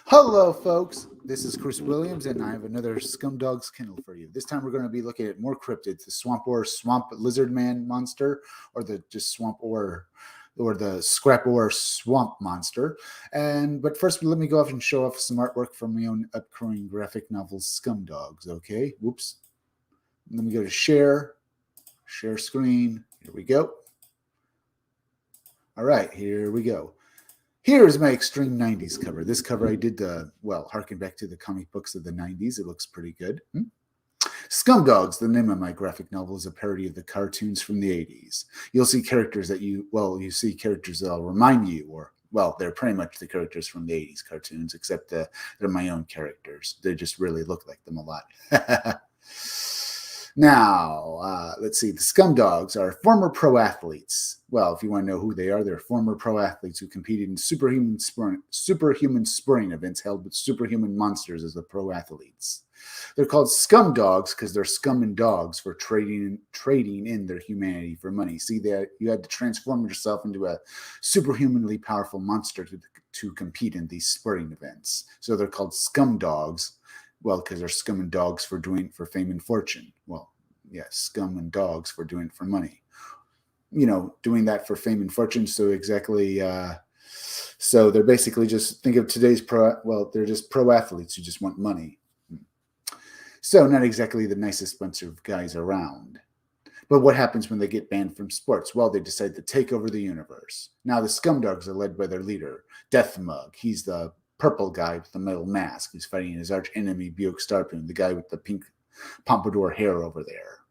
Hello, folks. This is Chris Williams, and I have another Scumdogs Kindle for you. This time, we're going to be looking at more cryptids: the swamp or swamp lizard man monster, or the just swamp or the scrap or swamp monster. But first, let me go off and show off some artwork from my own upcoming graphic novel, Scumdogs. Okay, whoops. Let me go to share screen. Here we go. All right, here we go. Here is my extreme 90s cover. This cover I did, harken back to the comic books of the 90s. It looks pretty good. Scumdogs, the name of my graphic novel, is a parody of the cartoons from the 80s. You'll see characters you see characters that'll remind you, they're pretty much the characters from the 80s cartoons, except they're my own characters. They just really look like them a lot. Now, let's see. The Scumdogs are former pro athletes. Well, if you want to know who they are, they're former pro athletes who competed in superhuman spurring events held with superhuman monsters as the pro athletes. They're called Scumdogs because they're scum and dogs for trading in their humanity for money. See, that you had to transform yourself into a superhumanly powerful monster to compete in these spurring events. So they're called Scumdogs. Well, because they're scum and dogs for doing it for fame and fortune. Well, yeah, scum and dogs for doing it for money. Doing that for fame and fortune. So they're basically just think of today's they're just pro athletes who just want money. So not exactly the nicest bunch of guys around. But what happens when they get banned from sports? Well, they decide to take over the universe. Now the Scumdogs are led by their leader, Deathmug. He's the purple guy with the metal mask who's fighting his arch enemy, Buick Starpoon, the guy with the pink pompadour hair over there.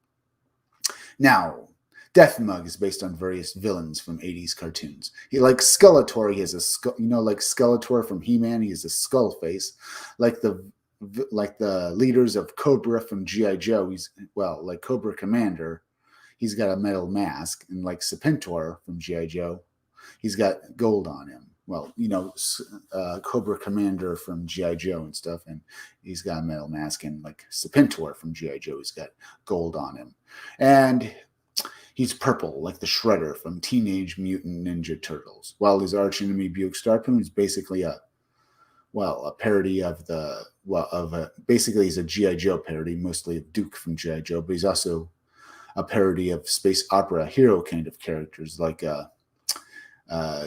Now, Deathmug is based on various villains from 80s cartoons. Like Skeletor, he has a skull, like Skeletor from He-Man, he has a skull face. Like the leaders of Cobra from G.I. Joe, like Cobra Commander, he's got a metal mask. And like Serpentor from G.I. Joe, he's got gold on him. Well, Cobra Commander from G.I. Joe and stuff, and he's got a metal mask, and like Serpentor from G.I. Joe, he's got gold on him. And he's purple, like the Shredder from Teenage Mutant Ninja Turtles. While his archenemy Buick Starpoon is basically a parody of basically he's a G.I. Joe parody, mostly of Duke from G.I. Joe, but he's also a parody of space opera hero kind of characters like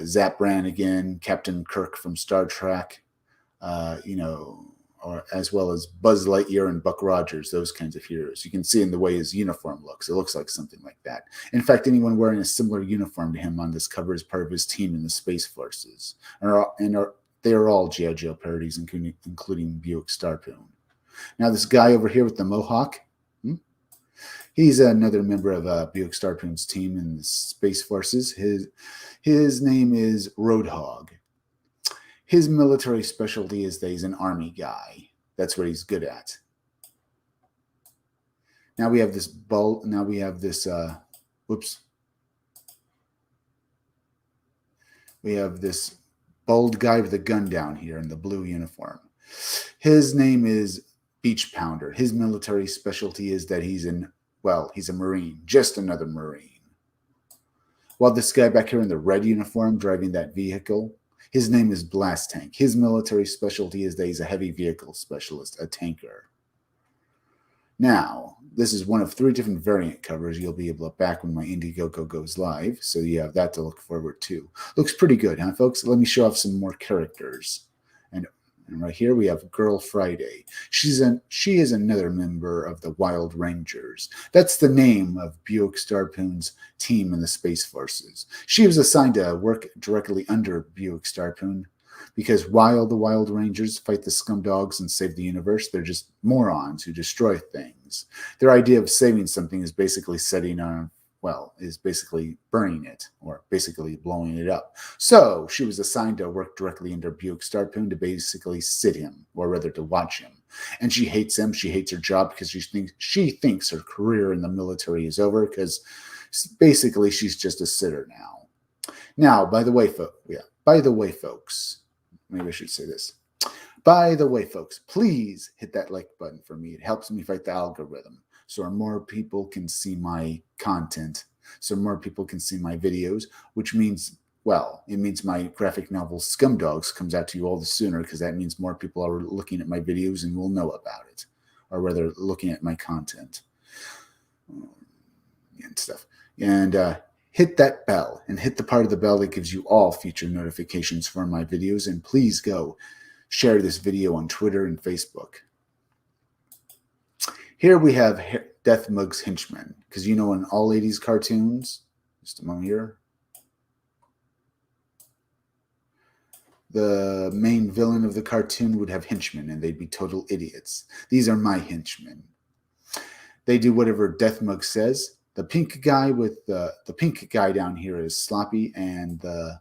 Zap Brannigan, Captain Kirk from Star Trek, or as well as Buzz Lightyear and Buck Rogers, those kinds of heroes. You can see in the way his uniform looks. It looks like something like that. In fact, anyone wearing a similar uniform to him on this cover is part of his team in the Space Forces. They are all G.I. Joe parodies, including Buick Starpoon. Now, this guy over here with the mohawk, he's another member of Buick Starpoon's team in the Space Forces. His name is Roadhog. His military specialty is that he's an army guy. That's what he's good at. Now we have this We have this bald guy with a gun down here in the blue uniform. His name is Beach Pounder. His military specialty is that he's a Marine, just another Marine. While this guy back here in the red uniform driving that vehicle, his name is Blast Tank. His military specialty is that he's a heavy vehicle specialist, a tanker. Now, this is one of 3 different variant covers you'll be able to back when my Indiegogo goes live, so you have that to look forward to. Looks pretty good, huh, folks? Let me show off some more characters. And right here we have Girl Friday. She is another member of the Wild Rangers. That's the name of Buick Starpoon's team in the Space Forces. She was assigned to work directly under Buick Starpoon because while the Wild Rangers fight the Scumdogs and save the universe, they're just morons who destroy things. Their idea of saving something is basically burning it, or basically blowing it up. So she was assigned to work directly under Buick Starpoon to basically sit him, or rather to watch him. And she hates him. She hates her job because she thinks her career in the military is over because basically she's just a sitter now. Now, by the way, folks, maybe I should say this. By the way, folks, please hit that like button for me. It helps me fight the algorithm so more people can see my content, so more people can see my videos, which means well, it means my graphic novel Scumdogs comes out to you all the sooner, because that means more people are looking at my videos and will know about it, or rather looking at my content and stuff. And hit that bell, and hit the part of the bell that gives you all future notifications for my videos. And please go share this video on Twitter and Facebook. Here we have Death Mug's Henchmen, because in all 80s cartoons, just a moment here, the main villain of the cartoon would have henchmen, and they'd be total idiots. These are my henchmen. They do whatever Death Mug says. The pink guy with the pink guy down here is Sloppy, and the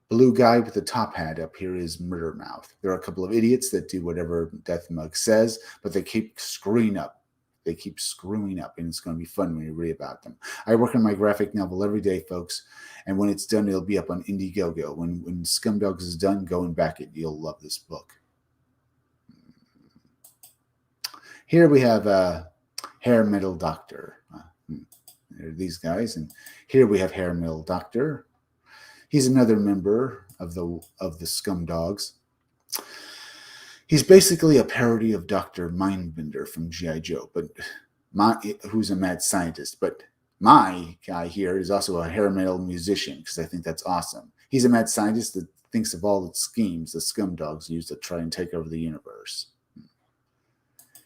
blue guy with the top hat up here is Murder Mouth. There are a couple of idiots that do whatever Death Mug says, but they keep screwing up. They keep screwing up, and it's going to be fun when you read about them. I work on my graphic novel every day, folks, and when it's done, it'll be up on Indiegogo. When Scumdogs is done, go and back it. You'll love this book. Here we have Hair Metal Doctor. There are these guys, and here we have Hair Metal Doctor. He's another member of the Scumdogs. He's basically a parody of Dr. Mindbender from G.I. Joe, but who's a mad scientist. But my guy here is also a hair metal musician, because I think that's awesome. He's a mad scientist that thinks of all the schemes the Scumdogs use to try and take over the universe.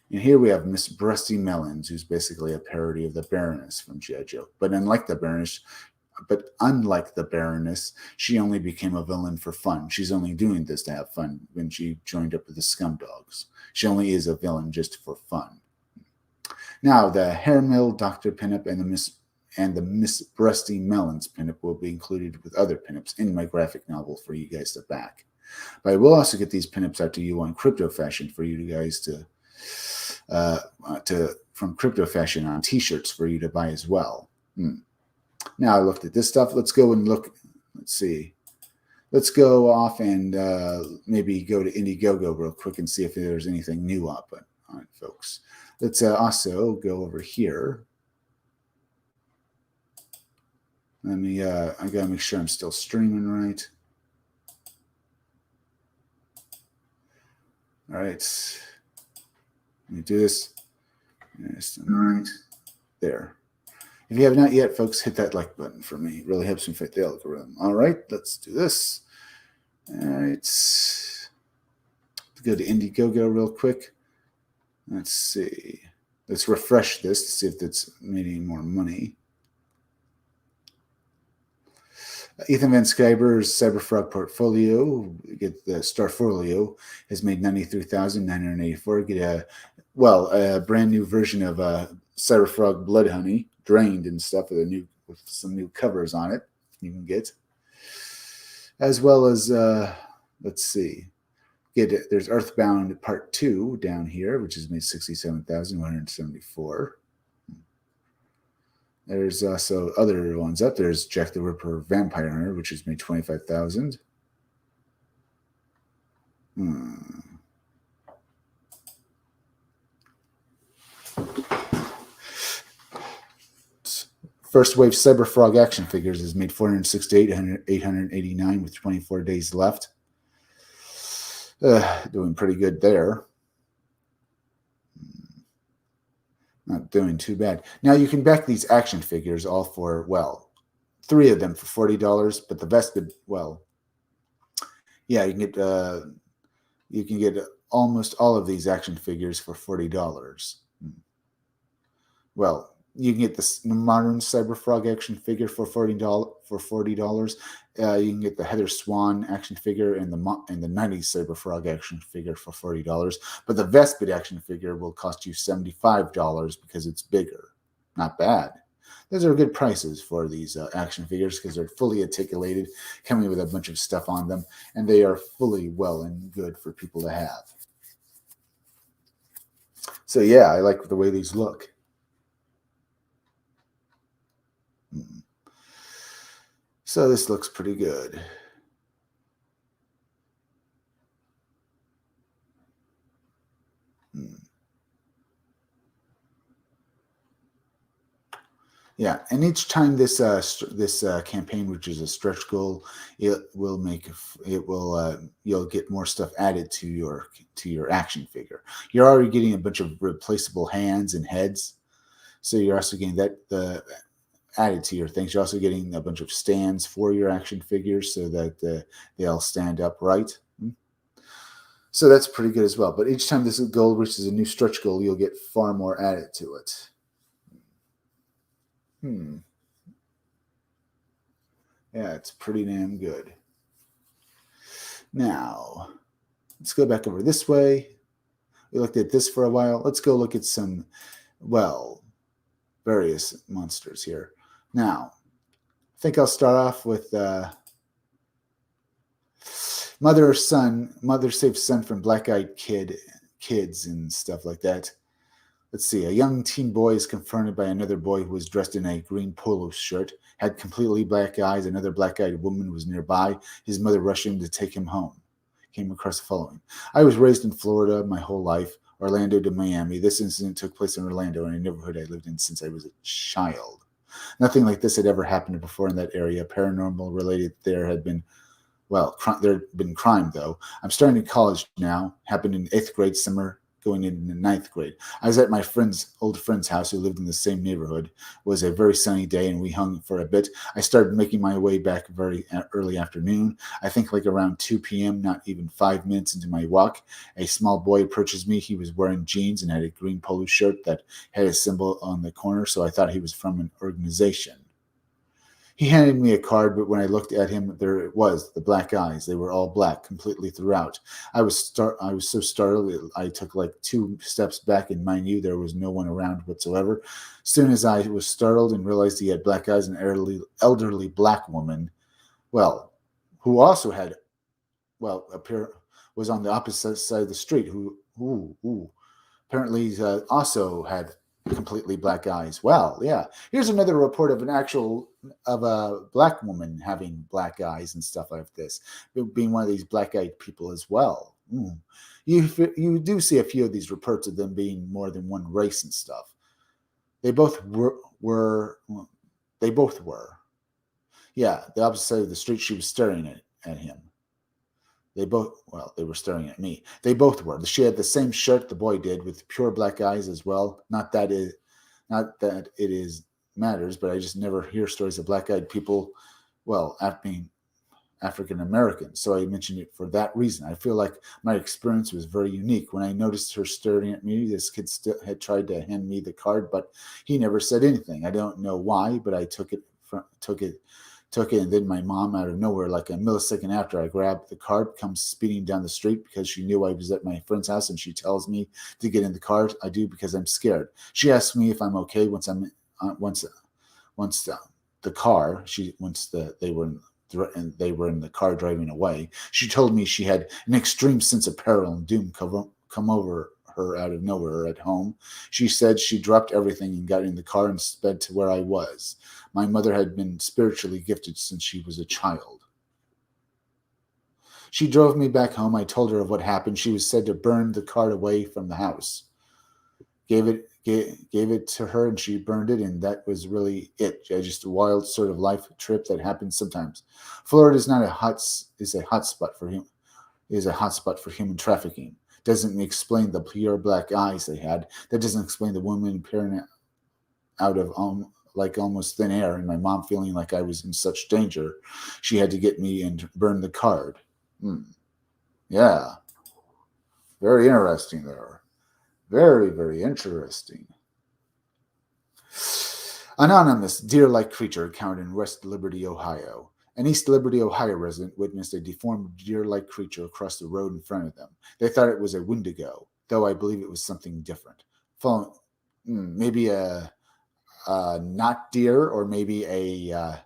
And here we have Miss Brusty Melons, who's basically a parody of the Baroness from G.I. Joe. But unlike the Baroness, she only became a villain for fun. She's only doing this to have fun when she joined up with the Scumdogs. She only is a villain just for fun. Now, the Hair Mill Doctor pinup and the Miss Brusty Melons pinup will be included with other pinups in my graphic novel for you guys to back. But I will also get these pinups out to you on Crypto Fashion for you guys from Crypto Fashion on t-shirts for you to buy as well. Now I looked at this stuff. Let's go and look. Let's see. Let's go off and maybe go to Indiegogo real quick and see if there's anything new up on it, folks. Let's also go over here. Let me, I gotta make sure I'm still streaming right. All right. Let me do this. All right. There. If you have not yet, folks, hit that like button for me. It really helps me fight the algorithm. All right, let's do this. All right. Let's go to Indiegogo real quick. Let's see. Let's refresh this to see if it's made any more money. Ethan Van Sciber's Cyberfrog portfolio, get the Starfolio, has made $93,984. Get a brand new version of Cyberfrog Blood Honey, drained and stuff with some new covers on it. You can get, as well as let's see, there's Earthbound Part 2 down here, which has made $67,174. There's also other ones up. There's Jack the Ripper Vampire Hunter, which has made $25,000. First Wave Cyberfrog action figures has made $468,889 with 24 days left. Doing pretty good there. Not doing too bad. Now you can back these action figures all for, well, 3 of them for $40, but the vested, well, yeah, you can get almost all of these action figures for $40. Well, you can get the modern Cyberfrog action figure for $40. You can get the Heather Swan action figure and the 90s Cyberfrog action figure for $40. But the Vespid action figure will cost you $75 because it's bigger. Not bad. Those are good prices for these action figures because they're fully articulated, coming with a bunch of stuff on them, and they are fully well and good for people to have. So yeah, I like the way these look. So this looks pretty good. Yeah, and each time this campaign reaches a stretch goal, it will you'll get more stuff added to your action figure. You're already getting a bunch of replaceable hands and heads, so you're also getting that the added to your things. You're also getting a bunch of stands for your action figures so that they all stand upright. So that's pretty good as well. But each time this goal reaches a new stretch goal, you'll get far more added to it. Yeah, it's pretty damn good. Now, let's go back over this way. We looked at this for a while. Let's go look at some, well, various monsters here. Now, I think I'll start off with mother saves son from black-eyed kids and stuff like that. Let's see. A young teen boy is confronted by another boy who was dressed in a green polo shirt, had completely black eyes. Another black-eyed woman was nearby. His mother rushed in to take him home. Came across the following. I was raised in Florida my whole life, Orlando to Miami. This incident took place in Orlando, in a neighborhood I lived in since I was a child. Nothing like this had ever happened before in that area. Paranormal related there had been there had been crime, though. I'm starting college now. Happened in 8th grade summer, going into 9th grade. I was at my old friend's house who lived in the same neighborhood. It was a very sunny day, and we hung for a bit. I started making my way back very early afternoon. I think like around 2 p.m., not even 5 minutes into my walk, a small boy approaches me. He was wearing jeans and had a green polo shirt that had a symbol on the corner, so I thought he was from an organization. He handed me a card, but when I looked at him, there it was, the black eyes. They were all black, completely throughout. I was so startled, I took like 2 steps back, and mind you, there was no one around whatsoever. As soon as I was startled and realized he had black eyes, an elderly black woman, who also had, was on the opposite side of the street, who apparently also had completely black eyes. Well, yeah. Here's another report of a black woman having black eyes and stuff like this, being one of these black-eyed people as well. You do see a few of these reports of them being more than one race and stuff. They both were. They both were. Yeah, the opposite side of the street. She was staring at him. They were staring at me. They both were. She had the same shirt the boy did, with pure black eyes as well. Not that it matters, but I just never hear stories of black-eyed people, being African American. So I mentioned it for that reason. I feel like my experience was very unique. When I noticed her staring at me, this kid had tried to hand me the card, but he never said anything. I don't know why, but I took it, and then my mom, out of nowhere, like a millisecond after I grabbed the card, comes speeding down the street because she knew I was at my friend's house, and she tells me to get in the car. I do, because I'm scared. She asks me if I'm okay once they were in the car driving away. She told me she had an extreme sense of peril and doom come over her out of nowhere at home. She said she dropped everything and got in the car and sped to where I was. My mother had been spiritually gifted since she was a child. She drove me back home. I told her of what happened. She was said to burn the card away from the house. Gave it to her, and she burned it, and that was really it. Just a wild sort of life trip that happens sometimes. Florida is a hotspot for human trafficking. Doesn't explain the pure black eyes they had. That doesn't explain the woman appearing out of almost thin air, and my mom feeling like I was in such danger. She had to get me and burn the card. Yeah. Very interesting there. Very, very interesting. Anonymous deer-like creature encountered in West Liberty, Ohio. An East Liberty, Ohio resident witnessed a deformed deer-like creature across the road in front of them. They thought it was a Wendigo, though I believe it was something different. Maybe a not deer, or maybe a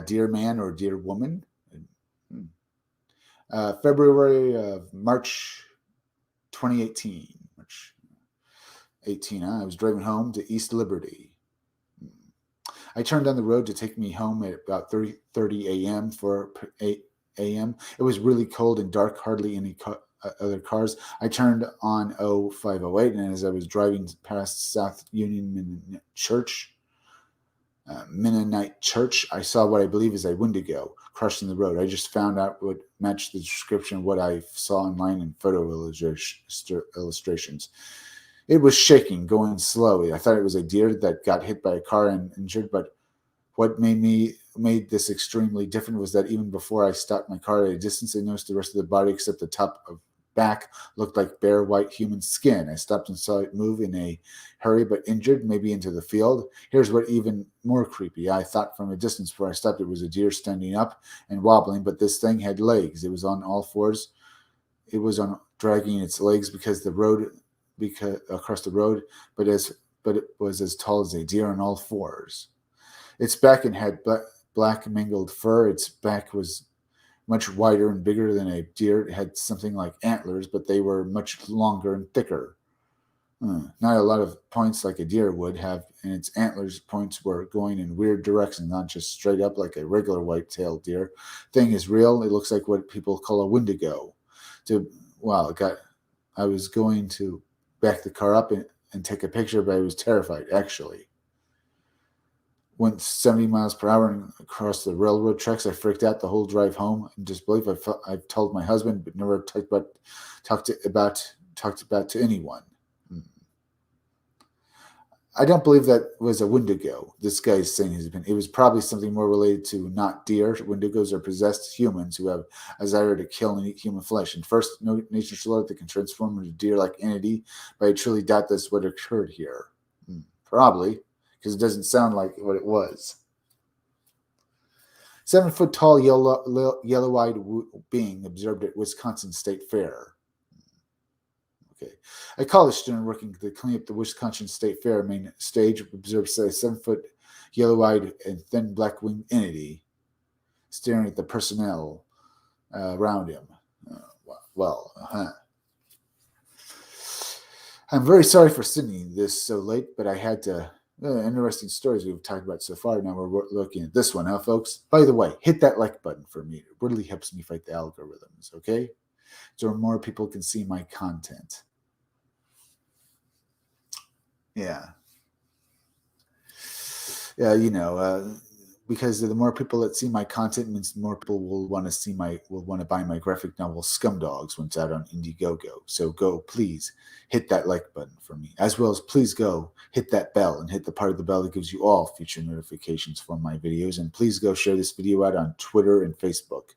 deer man or deer woman. March 2018. March 18. I was driving home to East Liberty. I turned down the road to take me home at about 30 a.m. for 8 a.m. It was really cold and dark, hardly any other cars. I turned on 0508, and as I was driving past South Union Church, Mennonite church. I saw what I believe is a Wendigo crossing the road. I just found out what matched the description of what I saw online in photo illustrations. It was shaking, going slowly. I thought it was a deer that got hit by a car and injured, but what made this extremely different was that even before I stopped my car at a distance, I noticed the rest of the body except the top of back looked like bare white human skin. I stopped and saw it move in a hurry but injured, maybe into the field. Here's what even more creepy. I thought from a distance before I stopped it was a deer standing up and wobbling, but this thing had legs. It was on all fours. It was on dragging its legs because across the road, but it was as tall as a deer on all fours. Its back and had black mingled fur. Its back was much wider and bigger than a deer. It had something like antlers, but they were much longer and thicker. Not a lot of points like a deer would have, and its antlers points were going in weird directions, not just straight up like a regular white-tailed deer. Thing is real. It looks like what people call a Wendigo. I was going to back the car up and take a picture, but I was terrified, actually. Went 70 miles per hour and across the railroad tracks. I freaked out the whole drive home in disbelief. I've told my husband, but never talked about to anyone. I don't believe that was a Wendigo. This guy's saying it was probably something more related to not deer. Wendigos are possessed humans who have a desire to kill and eat human flesh. And first, no nature slaughter that can transform into a deer-like entity, but I truly doubt that's what occurred here. Probably, because it doesn't sound like what it was. 7-foot-tall, yellow-eyed being observed at Wisconsin State Fair. Okay. A college student working to clean up the Wisconsin State Fair main stage observes a 7-foot, yellow-eyed, and thin black-winged entity staring at the personnel around him. I'm very sorry for sending this so late, but I had to. Interesting stories we've talked about so far. Now we're looking at this one, huh, folks? By the way, hit that like button for me. It really helps me fight the algorithms, okay? So more people can see my content. Yeah, because the more people that see my content means more people will want to buy my graphic novel Scumdogs when it's out on Indiegogo. So go, please hit that like button for me, as well as please go hit that bell and hit the part of the bell that gives you all future notifications for my videos. And please go share this video out on Twitter and Facebook.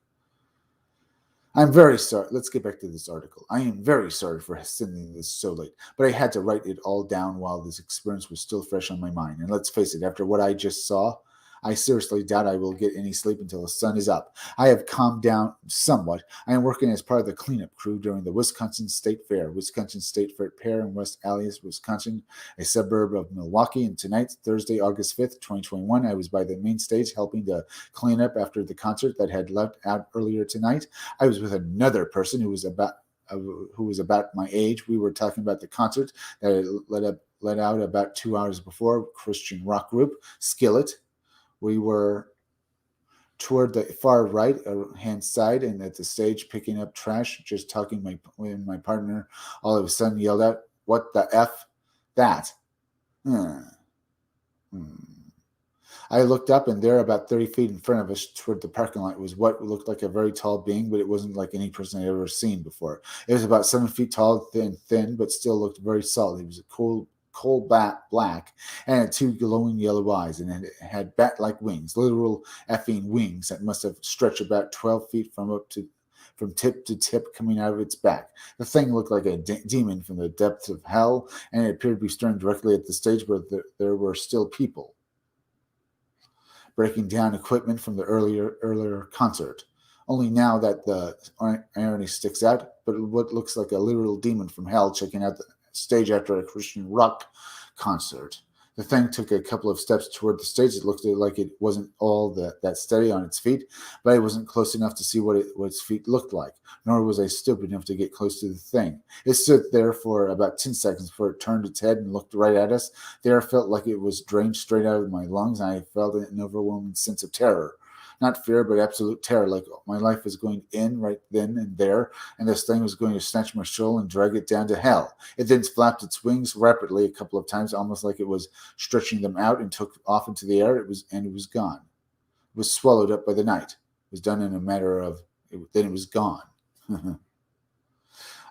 I'm very sorry. Let's get back to this article. I am very sorry for sending this so late, but I had to write it all down while this experience was still fresh on my mind. And let's face it, after what I just saw, I seriously doubt I will get any sleep until the sun is up. I have calmed down somewhat. I am working as part of the cleanup crew during the Wisconsin State Fair. Wisconsin State Fair in West Allis, Wisconsin, a suburb of Milwaukee. And tonight, Thursday, August 5th, 2021, I was by the main stage helping to clean up after the concert that had left out earlier tonight. I was with another person who was about my age. We were talking about the concert that had let out about 2 hours before, Christian rock group Skillet. We were toward the far right hand side and at the stage picking up trash, just talking when my partner all of a sudden yelled out, "What the F that?" I looked up, and there, about 30 feet in front of us toward the parking lot, was what looked like a very tall being, but it wasn't like any person I'd ever seen before. It was about 7 feet tall, thin, but still looked very solid. He was a coal black, and had 2 glowing yellow eyes, and it had bat-like wings, literal effing wings that must have stretched about 12 feet from tip to tip coming out of its back. The thing looked like a demon from the depths of hell, and it appeared to be staring directly at the stage where there were still people breaking down equipment from the earlier concert. Only now that the irony sticks out, but what looks like a literal demon from hell checking out the stage after a Christian rock concert. The thing took a couple of steps toward the stage. It looked like it wasn't all that steady on its feet, but I wasn't close enough to see what its feet looked like, nor was I stupid enough to get close to the thing. It stood there for about 10 seconds before it turned its head and looked right at us. The air felt like it was drained straight out of my lungs, and I felt an overwhelming sense of terror. Not fear, but absolute terror, like my life was going in right then and there, and this thing was going to snatch my soul and drag it down to hell. It then flapped its wings rapidly a couple of times, almost like it was stretching them out, and took off into the air. It was gone. It was swallowed up by the night. It was done in a matter of, then it was gone.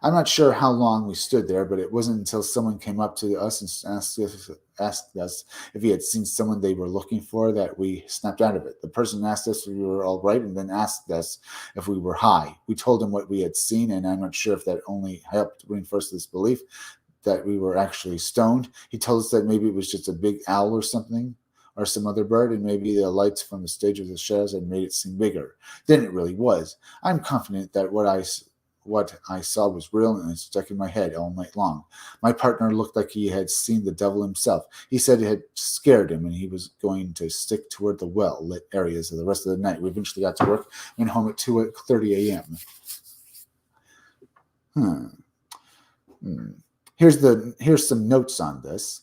I'm not sure how long we stood there, but it wasn't until someone came up to us and asked us if he had seen someone they were looking for that we snapped out of it. The person asked us if we were all right and then asked us if we were high. We told him what we had seen, and I'm not sure if that only helped reinforce this belief that we were actually stoned. He told us that maybe it was just a big owl or something, or some other bird, and maybe the lights from the stage of the shadows had made it seem bigger than it really was. I'm confident that what I saw was real, and it stuck in my head all night long. My partner looked like he had seen the devil himself. He said it had scared him, and he was going to stick toward the well-lit areas of the rest of the night. We eventually got to work, went home at 2:30 a.m. Here's some notes on this.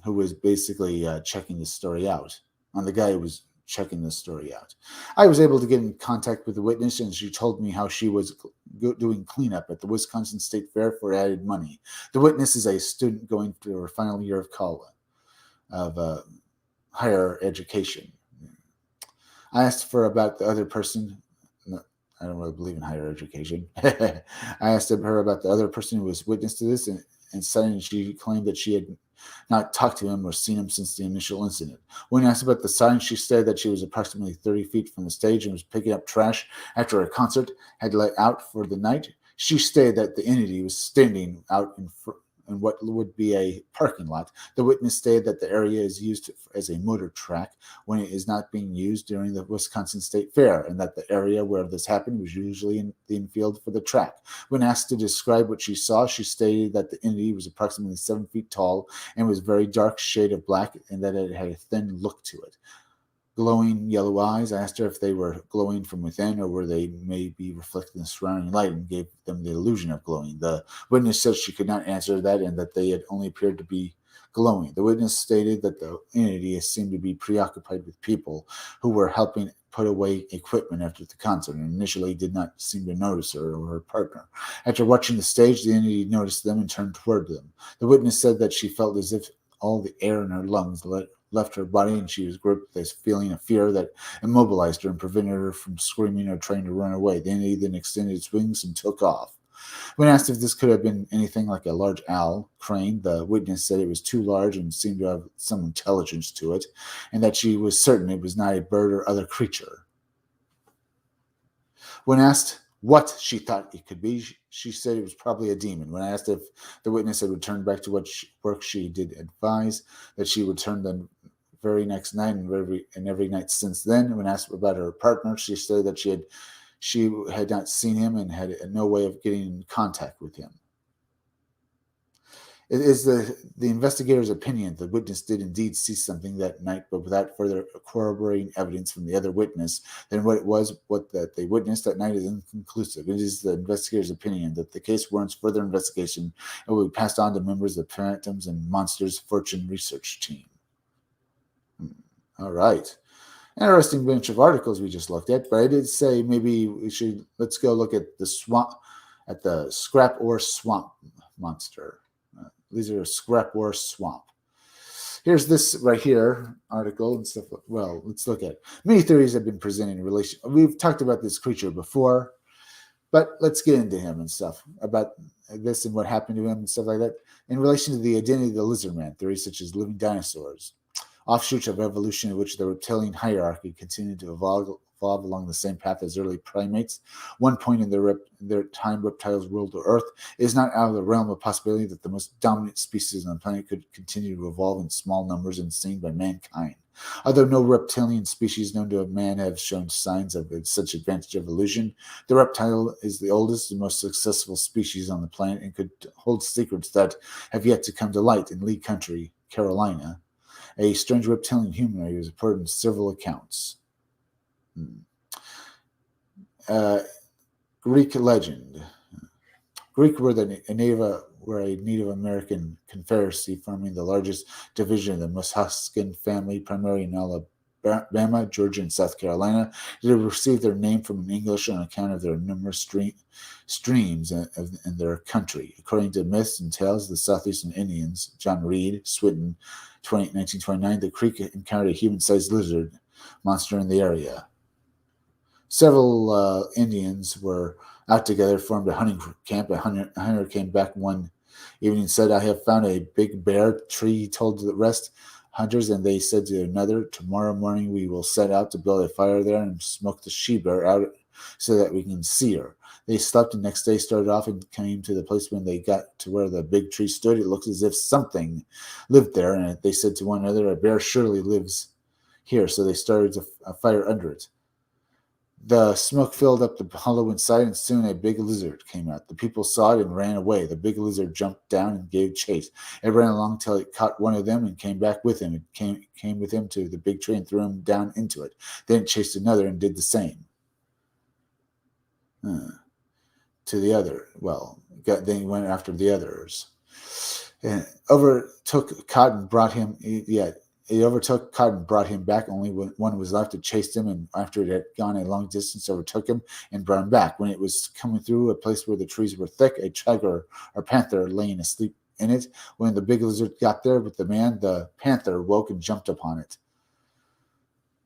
Who was basically checking the story out, on the guy who was checking the story out. I was able to get in contact with the witness, and she told me how she was doing cleanup at the Wisconsin State Fair for added money. The witness is a student going through her final year of college, of higher education. I asked her about the other person. No, I don't really believe in higher education. I asked her about the other person who was witness to this, and suddenly she claimed that she had not talked to him or seen him since the initial incident. When asked about the sign, she said that she was approximately 30 feet from the stage and was picking up trash after a concert had let out for the night. She stated that the entity was standing out in what would be a parking lot. The witness stated that the area is used as a motor track when it is not being used during the Wisconsin State Fair, and that the area where this happened was usually in the infield for the track. When asked to describe what she saw, she stated that the entity was approximately 7 feet tall and was very dark shade of black, and that it had a thin look to it. Glowing yellow eyes. I asked her if they were glowing from within or were they maybe reflecting the surrounding light, and gave them the illusion of glowing. The witness said she could not answer that, and that they had only appeared to be glowing. The witness stated that the entity seemed to be preoccupied with people who were helping put away equipment after the concert, and initially did not seem to notice her or her partner. After watching the stage, the entity noticed them and turned toward them. The witness said that she felt as if all the air in her lungs left her body, and she was gripped with this feeling of fear that immobilized her and prevented her from screaming or trying to run away. The entity then extended its wings and took off. When asked if this could have been anything like a large owl, crane, the witness said it was too large and seemed to have some intelligence to it, and that she was certain it was not a bird or other creature. When asked what she thought it could be, she said it was probably a demon. When asked if the witness had returned back to what work she did advise that she returned the very next night and every night since then. When asked about her partner, she said that she had not seen him and had no way of getting in contact with him. It is the investigator's opinion the witness did indeed see something that night, but without further corroborating evidence from the other witness, then what they witnessed that night is inconclusive. It is the investigator's opinion that the case warrants further investigation and will be passed on to members of the Phantoms and Monsters Fortune research team. All right. Interesting bunch of articles we just looked at, but I did say maybe let's go look at the scrap ore swamp monster. These are scrap ore swamp. Here's this right here article and stuff. Well, let's look at it. Many theories have been presented in relation. We've talked about this creature before, but let's get into him and stuff about this and what happened to him and stuff like that. In relation to the identity of the lizard man, theories such as living dinosaurs, offshoots of evolution in which the reptilian hierarchy continued to evolve along the same path as early primates. One point in their time reptiles ruled the Earth. It is not out of the realm of possibility that the most dominant species on the planet could continue to evolve in small numbers and seen by mankind. Although no reptilian species known to man have shown signs of such advanced evolution, the reptile is the oldest and most successful species on the planet and could hold secrets that have yet to come to light. In Lee Country, Carolina, a strange reptilian humanoid was reported in several accounts. Greek legend. Greek were a Native American confederacy forming the largest division of the Musaskan family, primarily in Alabama, Georgia, and South Carolina. They received their name from an English on account of their numerous streams in their country. According to myths and tales, the southeastern Indians, John Reed, Swinton, 1929, the creek encountered a human-sized lizard monster in the area. Several Indians were out together, formed a hunting camp. A hunter came back one evening and said, "I have found a big bear tree," he told the rest hunters, and they said to another, "Tomorrow morning we will set out to build a fire there and smoke the she-bear out so that we can see her." They slept, and next day started off and came to the place. When they got to where the big tree stood, it looked as if something lived there, and they said to one another, "A bear surely lives here." So they started a fire under it. The smoke filled up the hollow inside, and soon a big lizard came out. The people saw it and ran away. The big lizard jumped down and gave chase. It ran along till it caught one of them and came back with him. It came with him to the big tree and threw him down into it. Then it chased another and did the same to the other. Well, then he went after the others. And overtook Cotton, brought him. It overtook Cotton, brought him back. Only one was left. It chased him, and after it had gone a long distance, overtook him and brought him back. When it was coming through a place where the trees were thick, a tiger or panther laying asleep in it. When the big lizard got there with the man, the panther woke and jumped upon it.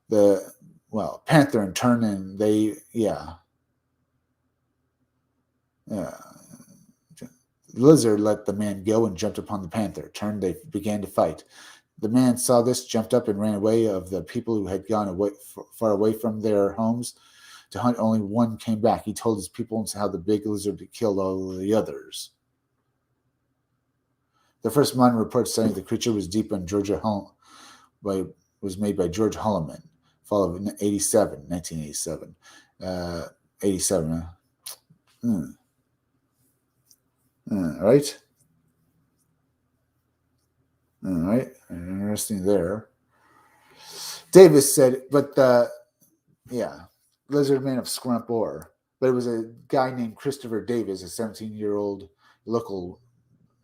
The panther in turn, and the lizard let the man go and jumped upon the panther. Turned, they began to fight. The man saw this, jumped up and ran away. Of the people who had gone far away from their homes to hunt, only one came back. He told his people how the big lizard had killed all the others. The first modern report saying the creature was deep in Georgia was made by George Holloman, fall of 1987. 87. All right. Interesting there. Davis said, but lizard man of Scrump Ore. But it was a guy named Christopher Davis, a 17-year-old local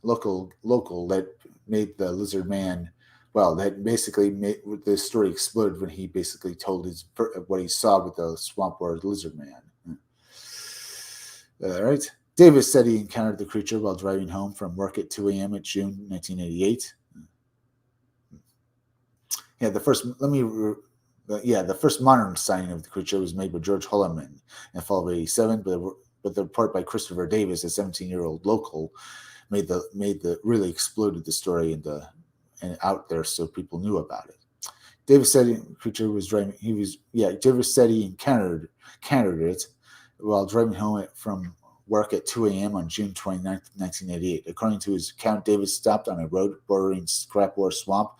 that made the lizard man. Well, that basically made the story exploded when he basically told what he saw with the Swamp Ore lizard man. All right. Davis said he encountered the creature while driving home from work at 2 a.m. in June 1988. The first modern sighting of the creature was made by George Holloman in the fall of 87, but the report by Christopher Davis, a 17-year-old local, really exploded the story and out there, so people knew about it. Davis said the creature was driving. Davis said he encountered it while driving home from work at 2 a.m. on June 29, 1988. According to his account, Davis stopped on a road bordering Scrap Ore Swamp,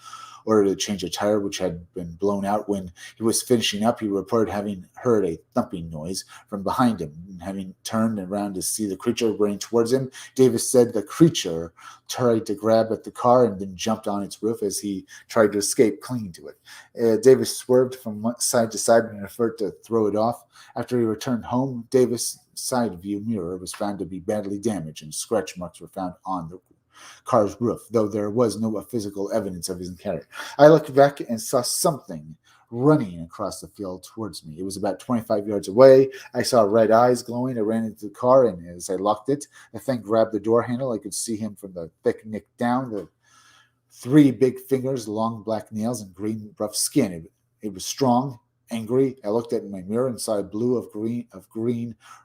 ordered to change a tire which had been blown out. When he was finishing up, he reported having heard a thumping noise from behind him. And having turned around to see the creature running towards him, Davis said the creature tried to grab at the car and then jumped on its roof as he tried to escape clinging to it. Davis swerved from one side to side in an effort to throw it off. After he returned home, Davis' side view mirror was found to be badly damaged, and scratch marks were found on the car's roof, though there was no physical evidence of his encounter. I looked back and saw something running across the field towards me. It was about 25 yards away. I saw red eyes glowing. I ran into the car, and as I locked it, the thing grabbed the door handle. I could see him from the thick neck down, the 3 big fingers, long black nails, and green rough skin. It was strong, angry. I looked at my mirror and saw a blur of green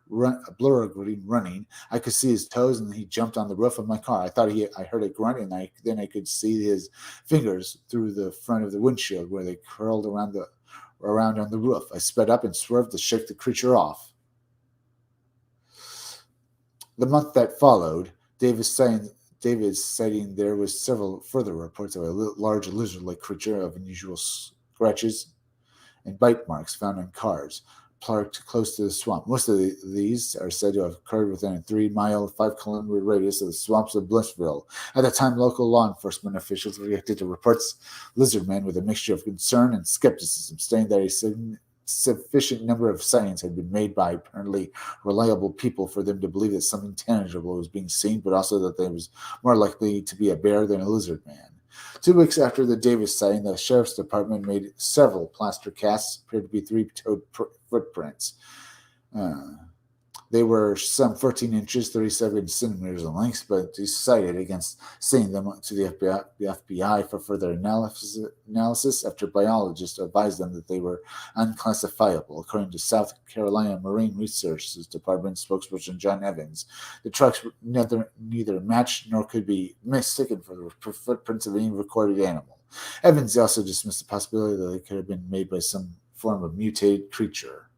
running. I could see his toes, and he jumped on the roof of my car. I thought I heard a grunt, and then I could see his fingers through the front of the windshield where they curled around on the roof. I sped up and swerved to shake the creature off. The month that followed, Davis citing there was several further reports of a large lizard-like creature of unusual scratches and bite marks found on cars parked close to the swamp. Most of these are said to have occurred within a 3-mile, 5-kilometer radius of the swamps of Blissville. At the time, local law enforcement officials reacted to reports lizard men with a mixture of concern and skepticism, stating that a sufficient number of sightings had been made by apparently reliable people for them to believe that something tangible was being seen, but also that there was more likely to be a bear than a lizard man. 2 weeks after the Davis sighting, the sheriff's department made several plaster casts, appeared to be three-toed footprints. They were some 14 inches, 37 centimeters in length, but decided against sending them to the FBI for further analysis after biologists advised them that they were unclassifiable. According to South Carolina Marine Research Department spokesperson John Evans, the trucks neither matched nor could be mistaken for the footprints of any recorded animal. Evans also dismissed the possibility that they could have been made by some form of mutated creature.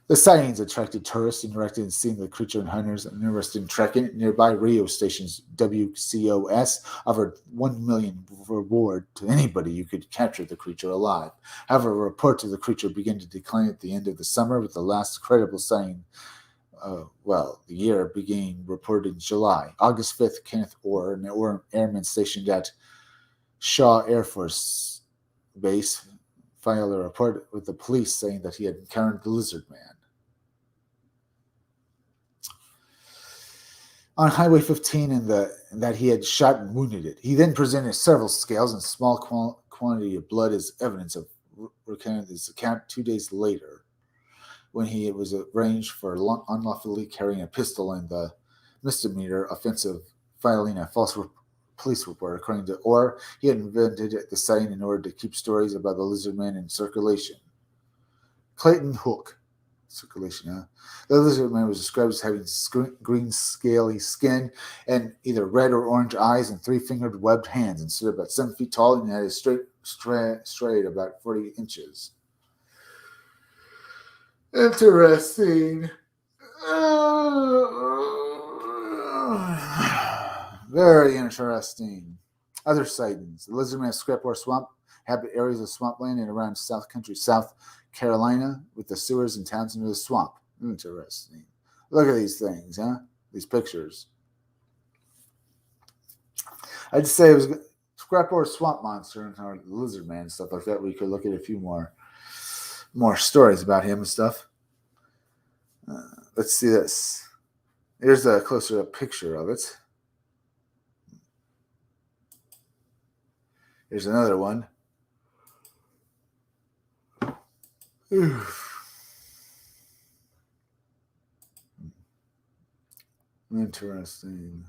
The sightings attracted tourists interested in seeing the creature, and hunters interested in tracking it. Nearby radio stations WCOS offered $1 million reward to anybody who could capture the creature alive. However, reports of the creature began to decline at the end of the summer, with the last credible sighting, the year being reported in July. August 5th, Kenneth Orr, an airman stationed at Shaw Air Force Base, filed a report with the police saying that he had encountered the lizard man. On Highway 15, and that he had shot and wounded it. He then presented several scales and small quantity of blood as evidence of recounting his account 2 days later, when he was arraigned for unlawfully carrying a pistol and the misdemeanor offense of filing a false police report. According to Orr, he had invented the sighting in order to keep stories about the lizard man in circulation. Clayton Hook. Circulation, huh? The lizard man was described as having green, scaly skin and either red or orange eyes and 3-fingered webbed hands, and stood about 7 feet tall and had a straight about 40 inches. Interesting. Very interesting. Other sightings. The lizard man Scrapore Swamp inhabit areas of swampland and around South Country, South Carolina, with the sewers and towns into the swamp. Interesting. Look at these things, huh? These pictures. I'd say it was Scrapore Swamp Monster and Lizard Man and stuff like that. We could look at a few more stories about him and stuff. Let's see this. Here's a closer up picture of it. Here's another one. Interesting.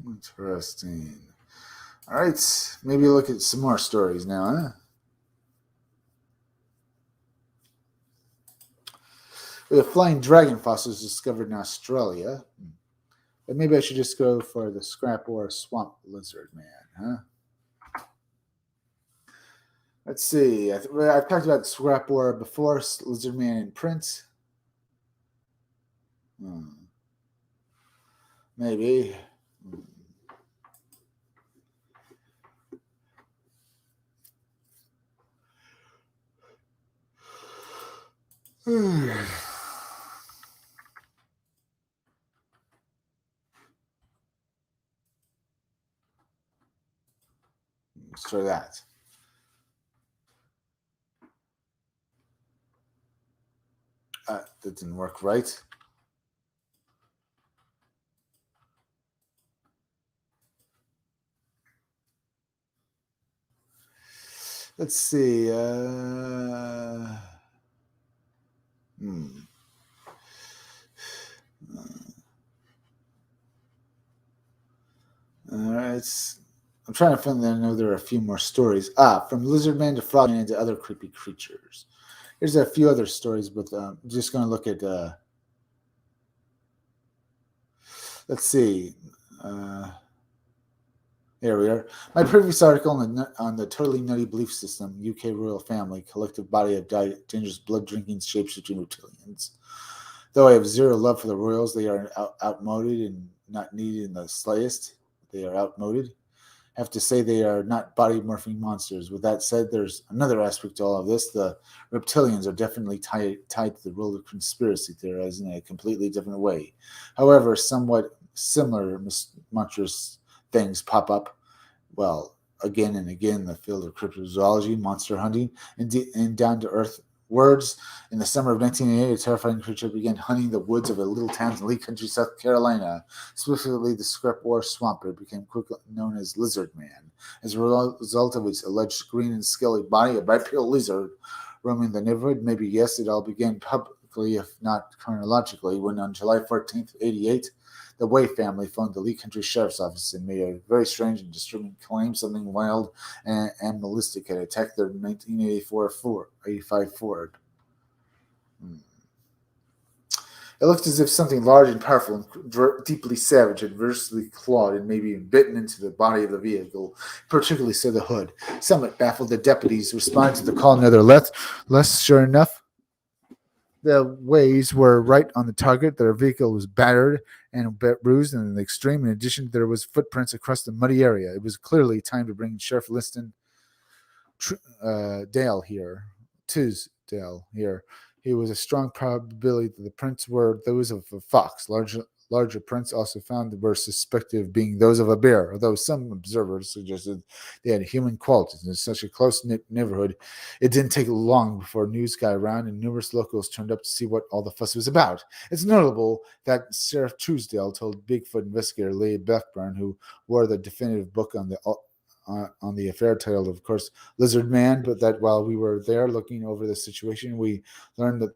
Interesting. All right, maybe look at some more stories now, huh? We have flying dragon fossils discovered in Australia. But maybe I should just go for the Scrapore Swamp Lizard Man, huh? Let's see. I've talked about Scrapore before, Lizard Man in print. Maybe. Let's try that. That didn't work right. Let's see. All right. I'm trying to find that. I know there are a few more stories. From lizard man to frogman to other creepy creatures. Here's a few other stories, but I'm just going to look at. Let's see. Here we are. My previous article on the totally nutty belief system, UK royal family, collective body of dangerous blood-drinking shapeshifting reptilians. Though I have zero love for the royals, they are outmoded and not needed in the slightest. They are outmoded. I have to say they are not body-morphing monsters. With that said, there's another aspect to all of this. The reptilians are definitely tied to the world of conspiracy theories in a completely different way. However, somewhat similar monstrous things pop up. Well, again and again in the field of cryptozoology, monster hunting, and down-to-earth words. In the summer of 1988, a terrifying creature began hunting the woods of a little town in Lee Country, South Carolina, specifically the Scrap War Swamp. It became quickly known as Lizard Man. As a result of its alleged green and scaly body, a bipedal lizard roaming the neighborhood. Maybe yes, it all began publicly, if not chronologically, when on July 14th, 88, the Way family phoned the Lee Country Sheriff's Office and made a very strange and disturbing claim. Something wild and animalistic had attacked their 1985 Ford. It looked as if something large and powerful and deeply savage had viciously clawed and maybe even bitten into the body of the vehicle, particularly so the hood. Somewhat baffled, the deputies responded to the call nevertheless. Sure enough, the Ways were right on the target. Their vehicle was battered and bruised in the extreme. In addition, there was footprints across the muddy area. It was clearly time to bring Sheriff Liston Dale here. Tisdale here. He was a strong probability that the prints were those of a fox. Larger prints also found were suspected of being those of a bear, although some observers suggested they had human qualities. In such a close-knit neighborhood, it didn't take long before news got around and numerous locals turned up to see what all the fuss was about. It's notable that Sheriff Truesdale told Bigfoot investigator Leigh Blackburn, who wore the definitive book on the affair titled, of course, Lizard Man, but that while we were there looking over the situation, we learned that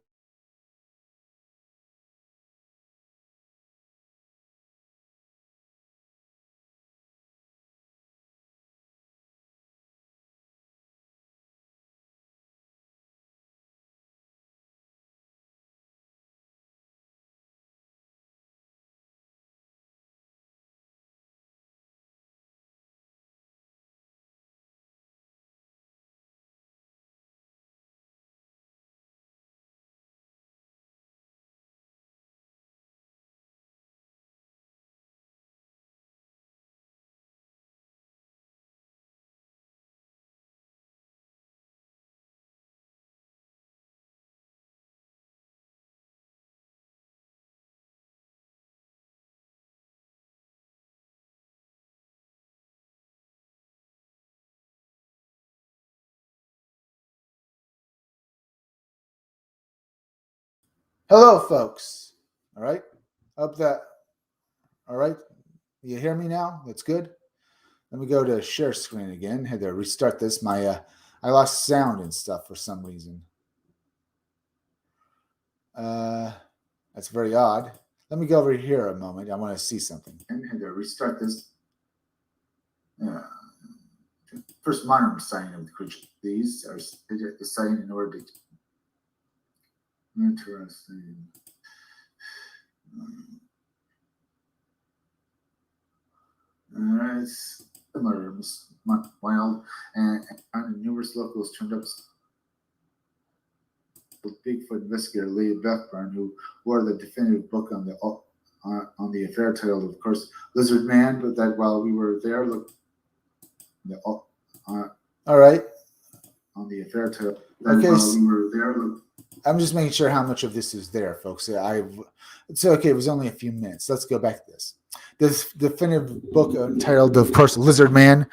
hello, folks. All right, up that. All right, you hear me now? That's good. Let me go to share screen again. Had to restart this. I lost sound and stuff for some reason. That's very odd. Let me go over here a moment. I want to see something. And had to restart this. First modern sighting of the creature. These are the sighting in order to. Interesting. It's similar, wild, and numerous locals turned up. Bigfoot investigator Leigh Blackburn, who wore the definitive book on the affair titled, of course, Lizard Man, but that while we were there, all right, on the affair title. Okay, while we were there, I'm just making sure how much of this is there, folks. It's okay. It was only a few minutes. Let's go back to this. This definitive book entitled, of course, Lizard Man.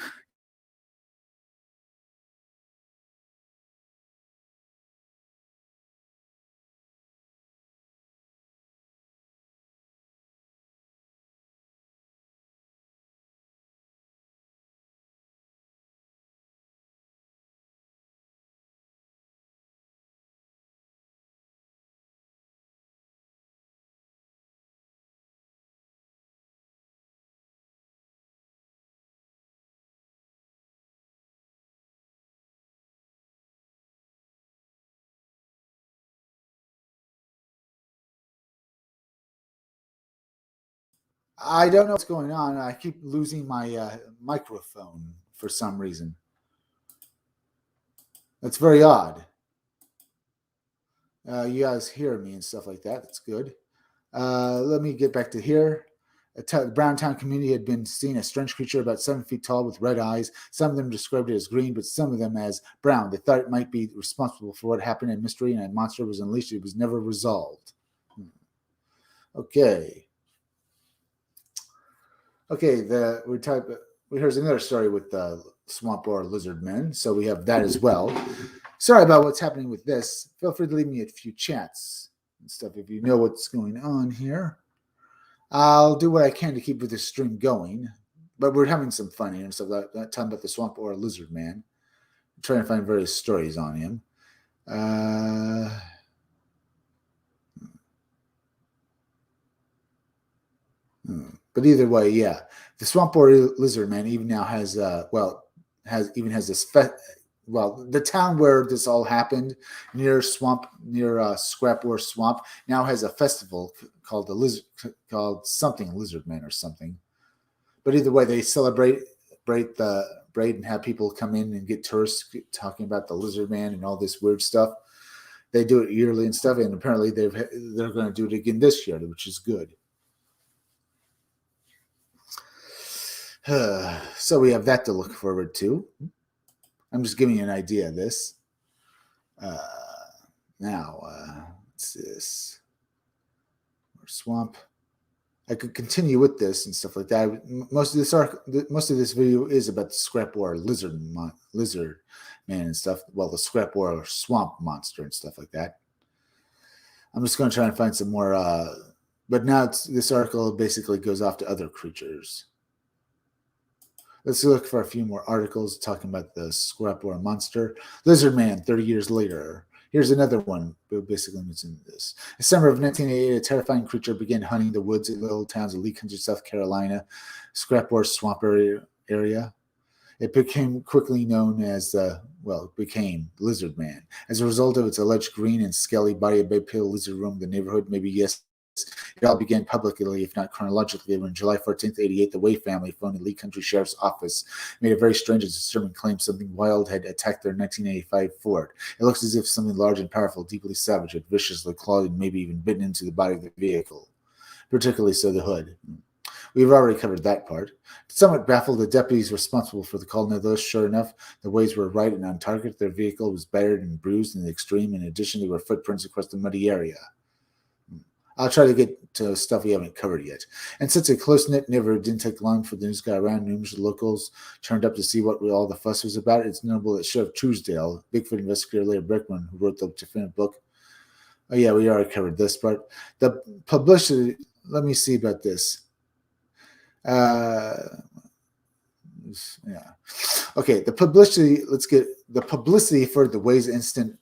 I don't know what's going on. I keep losing my microphone for some reason. That's very odd. You guys hear me and stuff like that. That's good. Let me get back to here. The Browntown community had been seeing a strange creature about 7 feet tall with red eyes. Some of them described it as green, but some of them as brown. They thought it might be responsible for what happened in mystery, and a monster was unleashed. It was never resolved. Okay. Okay, we type here's another story with the swamp or lizard men. So we have that as well. Sorry about what's happening with this. Feel free to leave me a few chats and stuff if you know what's going on here. I'll do what I can to keep this stream going, but we're having some fun here and stuff like that. Talking about the swamp or lizard man. I'm trying to find various stories on him. But either way, yeah, the swamp or lizard man even now has has this the town where this all happened near Scrap or Swamp now has a festival called something Lizard Man or something. But either way, they celebrate and have people come in and get tourists talking about the Lizard Man and all this weird stuff. They do it yearly and stuff, and apparently they're going to do it again this year, which is good. So we have that to look forward to. I'm just giving you an idea of this. Now, what's this? Swamp. I could continue with this and stuff like that. Most of this video is about the Scrap War lizard man and stuff. Well, the Scrap War swamp monster and stuff like that. I'm just going to try and find some more. But now this article basically goes off to other creatures. Let's look for a few more articles talking about the Scrap War monster. Lizard Man, 30 years later. Here's another one that basically mentions this. In summer of 1988, a terrifying creature began hunting the woods in little towns of Lee Country, South Carolina, Scrap War swamp area. It became quickly known as became Lizard Man. As a result of its alleged green and scaly body, a bipedal lizard roamed the neighborhood. Maybe yes, it all began publicly, if not chronologically, when July 14th, 1988, the Way family phoned the Lee Country Sheriff's Office, made a very strange and disturbing claim something wild had attacked their 1985 Ford. It looks as if something large and powerful, deeply savage, had viciously clawed and maybe even bitten into the body of the vehicle, particularly so the hood. We've already covered that part. Somewhat baffled, the deputies responsible for the call nevertheless, sure enough, the Ways were right and on target. Their vehicle was battered and bruised in the extreme. In addition, there were footprints across the muddy area. I'll try to get to stuff we haven't covered yet. And since a close-knit neighborhood didn't take long for the news guy around, numerous locals turned up to see what all the fuss was about. It's notable that Sheriff Truesdale, Bigfoot investigator Larry Brickman, who wrote the definitive book. Oh, yeah, we already covered this part. The publicity, let me see about this. Okay, the publicity, let's get the publicity for the Ways incident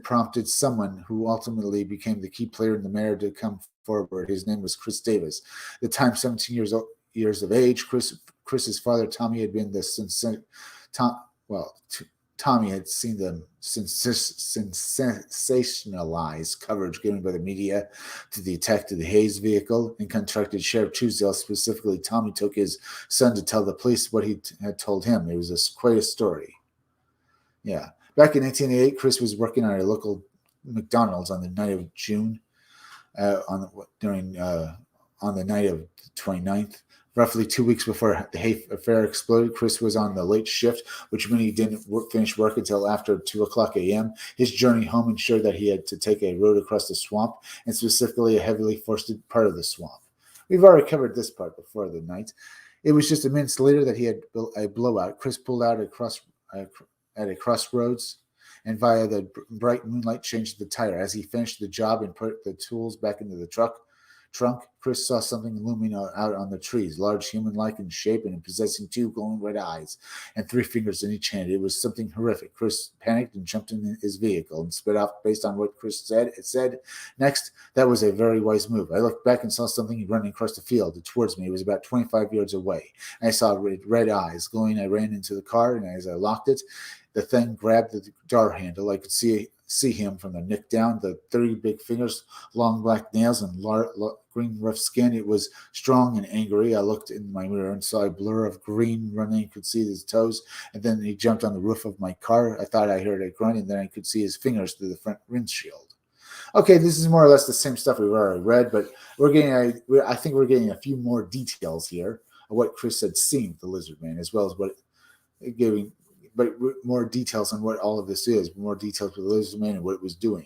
prompted someone who ultimately became the key player in the matter to come forward. His name was Chris Davis. At the time, 17 years of age, Chris's father, Tommy, had been Tommy had seen the sensationalized coverage given by the media to the attack to the Hayes vehicle and contracted Sheriff Truesdale. Specifically, Tommy took his son to tell the police what he had told him. It was quite a story. Yeah. Back in 1988, Chris was working on a local McDonald's on the night of June, on the night of the 29th. Roughly 2 weeks before the Hay affair exploded, Chris was on the late shift, which meant he didn't finish work until after 2 o'clock a.m. His journey home ensured that he had to take a road across the swamp, and specifically a heavily forested part of the swamp. We've already covered this part before the night. It was just minutes later that he had a blowout. Chris pulled out at a crossroads and via the bright moonlight changed the tire. As he finished the job and put the tools back into the trunk, Chris saw something looming out on the trees, large human-like in shape and possessing 2 glowing red eyes and 3 fingers in each hand. It was something horrific. Chris panicked and jumped in his vehicle and sped off based on what Chris said. It said, next, that was a very wise move. I looked back and saw something running across the field towards me. It was about 25 yards away. I saw red eyes glowing. I ran into the car, and as I locked it, the thing grabbed the door handle. I could see him from the neck down, the 3 big fingers, long black nails, and green rough skin. It was strong and angry. I looked in my mirror and saw a blur of green running. I could see his toes, and then he jumped on the roof of my car. I thought I heard a grunt, and then I could see his fingers through the front windshield. Okay, this is more or less the same stuff we've already read, but I think we're getting a few more details here of what Chris had seen with the Lizard Man, as well as but more details on what all of this is, more details with the Lizard Man and what it was doing.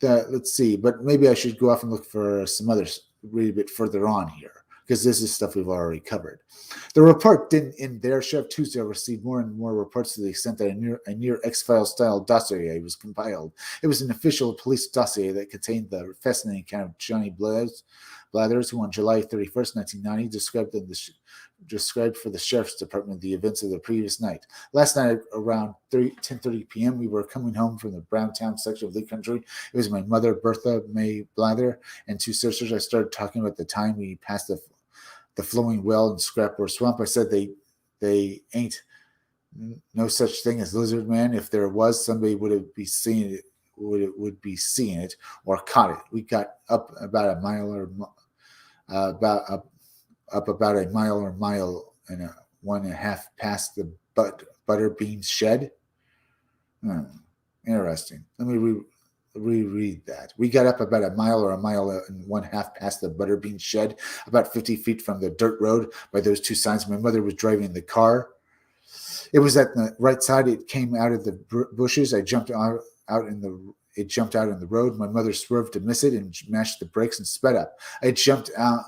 Let's see, but maybe I should go off and look for some others, read a bit further on here. because this is stuff we've already covered. The report didn't end there. Sheriff Tuesday received more and more reports to the extent that a near X-Files style dossier was compiled. It was an official police dossier that contained the fascinating account of Johnny Blathers, who on July 31st, 1990, described for the sheriff's department the events of the previous night. Last night around 10:30 p.m., we were coming home from the Browntown section of Lake Country. It was my mother, Bertha May Blather, and two sisters. I started talking about the time we passed the flowing well in Scrapboard Swamp. I said they ain't no such thing as lizard man. If there was, somebody would be seeing it or caught it. We got up about a mile or mile and a 1.5 past the Butterbean shed. Interesting. Let me reread that. We got up about a mile and 1/2 past the Butterbean shed, about 50 feet from the dirt road by those two signs. My mother was driving the car. It was at the right side. It came out of the bushes. I jumped out in the road. My mother swerved to miss it and mashed the brakes and sped up. I jumped out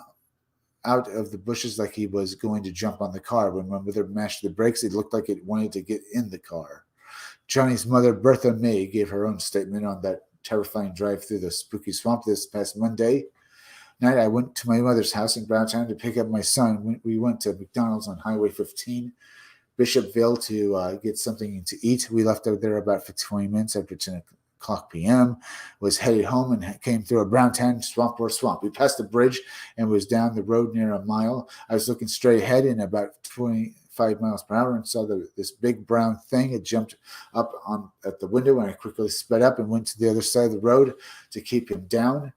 of the bushes like he was going to jump on the car. When my mother mashed the brakes, it looked like it wanted to get in the car. Johnny's mother, Bertha May, gave her own statement on that terrifying drive through the spooky swamp this past Monday night. I went to my mother's house in Browntown to pick up my son. We went to McDonald's on Highway 15, Bishopville, to get something to eat. We left out there about 20 minutes after 10 o'clock p.m., was headed home and came through a Browntown swamp. We passed the bridge and was down the road near a mile. I was looking straight ahead in about 25 miles per hour and saw this big brown thing. It jumped up at the window, and I quickly sped up and went to the other side of the road to keep him down,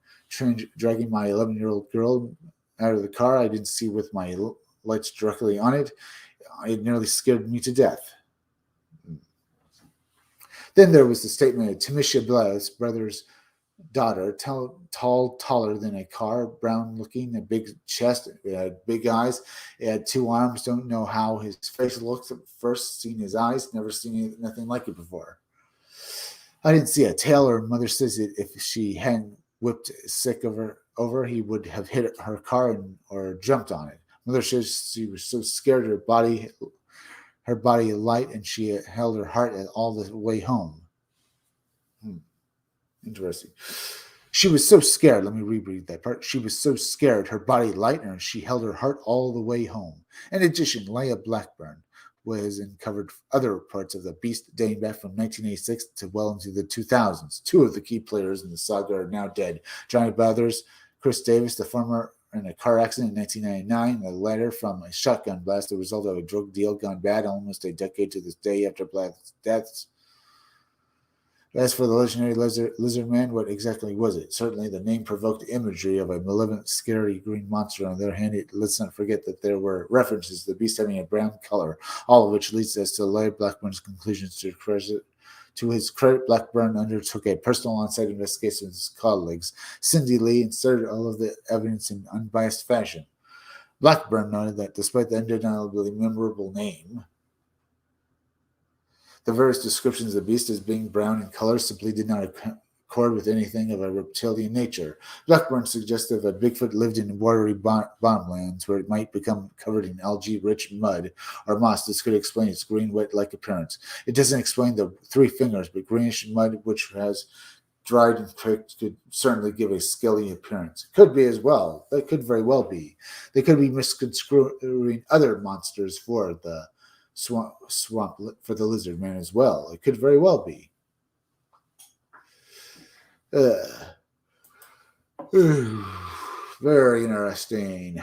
dragging my 11-year-old girl out of the car. I didn't see with my lights directly on it. It nearly scared me to death. Then there was the statement of Tamisha Blath's brother's daughter, taller than a car, brown-looking, a big chest, it had big eyes, it had 2 arms. Don't know how his face looked at first. Seen his eyes, never seen nothing like it before. I didn't see a tail. Her mother says that if she hadn't whipped sick over, he would have hit her car or jumped on it. Mother says she was so scared her body light, and she held her heart all the way home. Interesting. She was so scared. Let me reread that part. She was so scared her body light, and she held her heart all the way home. In addition, Leah Blackburn was and covered other parts of the beast dating back from 1986 to well into the 2000s. 2 of the key players in the saga are now dead. Johnny Blathers, Chris Davis, the former in a car accident in 1999, the latter from a shotgun blast, the result of a drug deal gone bad almost a decade to this day after Blath's death. As for the legendary lizard man, what exactly was it? Certainly the name provoked imagery of a malevolent, scary green monster. On the other hand, let's not forget that there were references to the beast having a brown color, all of which leads us to Larry Blackburn's conclusions. To his credit, Blackburn undertook a personal on-site investigation with his colleagues. Cindy Lee inserted all of the evidence in unbiased fashion. Blackburn noted that despite the undeniably memorable name, the various descriptions of the beast as being brown in color simply did not accord with anything of a reptilian nature. Blackburn suggested that Bigfoot lived in watery bottomlands where it might become covered in algae-rich mud or moss. This could explain its green, wet-like appearance. It doesn't explain the 3 fingers, but greenish mud which has dried and pricked could certainly give a scaly appearance. Could be as well. That could very well be. They could be misconstruing other monsters for the swamp for the lizard man as well. It could very well be. Very interesting.